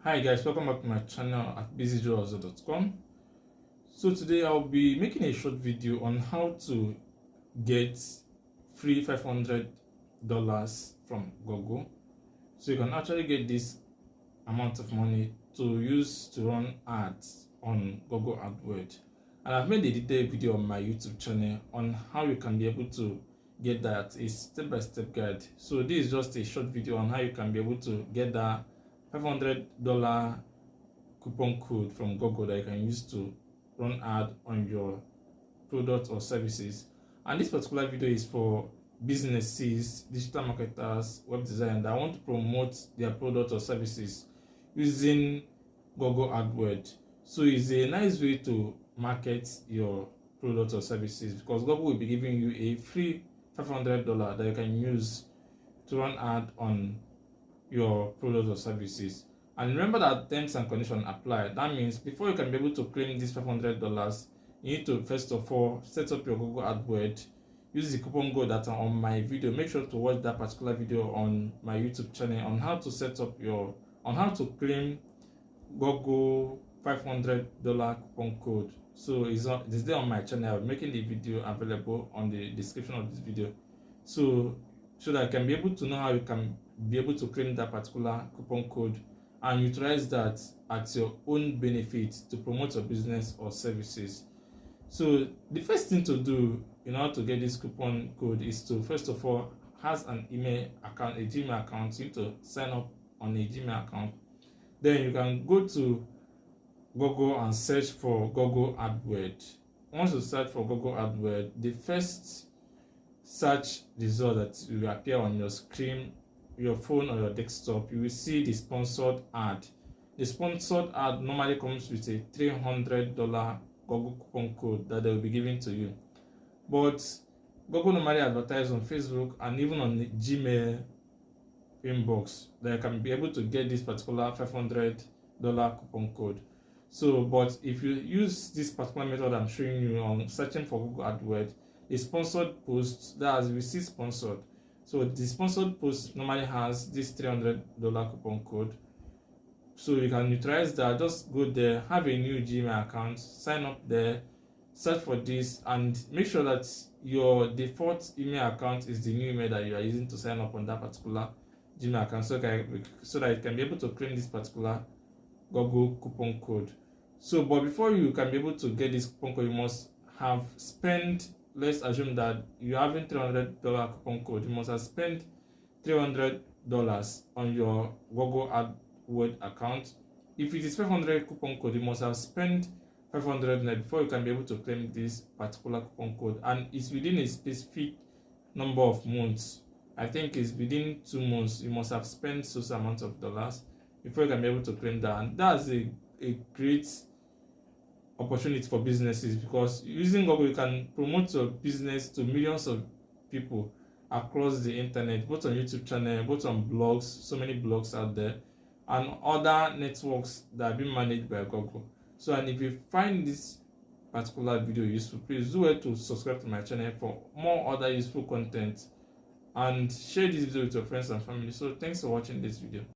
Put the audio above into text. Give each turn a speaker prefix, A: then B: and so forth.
A: Hi guys, welcome back to my channel at bizyjoe.com. So today I'll be making a short video on how to get free $500 from Google. So you can actually get this amount of money to use to run ads on Google AdWords. And I've made a detailed video on my YouTube channel on how you can be able to get that, a step-by-step guide. So this is just a short video on how you can be able to get that $500 coupon code from Google that you can use to run ad on your product or services. And this particular video is for businesses, digital marketers, web designers that want to promote their product or services using Google AdWords. So it's a nice way to market your product or services because Google will be giving you a free $500 that you can use to run ad on your products or services. And remember that terms and conditions apply. That means before you can be able to claim this $500, you need to first of all set up your Google AdWords. Use the coupon code that are on my video. Make sure to watch that particular video on my YouTube channel on how to set up on how to claim Google $500 coupon code. So it's there on my channel. I'm making the video available on the description of this video. So that I can be able to know how you can be able to claim that particular coupon code and utilize that at your own benefit to promote your business or services. So the first thing to do in order to get this coupon code is to first of all has an email account, a Gmail account. You need to sign up on a Gmail account. Then you can go to Google and search for Google AdWords. Once you search for Google AdWords, the first search result that will appear on your screen, your phone or your desktop, you will see the sponsored ad. The sponsored ad normally comes with a $300 Google coupon code that they will be giving to you. But Google normally advertise on Facebook and even on the Gmail inbox that you can be able to get this particular $500 coupon code. So, but if you use this particular method I'm showing you on searching for Google AdWords, a sponsored post that has received sponsored. So the sponsored post normally has this $300 coupon code. So you can utilize that. Just go there, have a new Gmail account, sign up there, search for this, and make sure that your default email account is the new email that you are using to sign up on that particular Gmail account, so that you can be able to claim this particular Google coupon code. So, but before you can be able to get this coupon code, you must have spent. Let's assume that you having $300 coupon code. You must have spent $300 on your Google AdWords account. If it is 500 coupon code, you must have spent 500 before you can be able to claim this particular coupon code, and it's within a specific number of months. I think it's within 2 months. You must have spent such amount of dollars before you can be able to claim that, and that's a great opportunity for businesses because using Google you can promote your business to millions of people across the internet, both on YouTube channel, both on blogs, so many blogs out there, and other networks that are being managed by Google. So, and if you find this particular video useful, please do well to subscribe to my channel for more other useful content and share this video with your friends and family. So thanks for watching this video.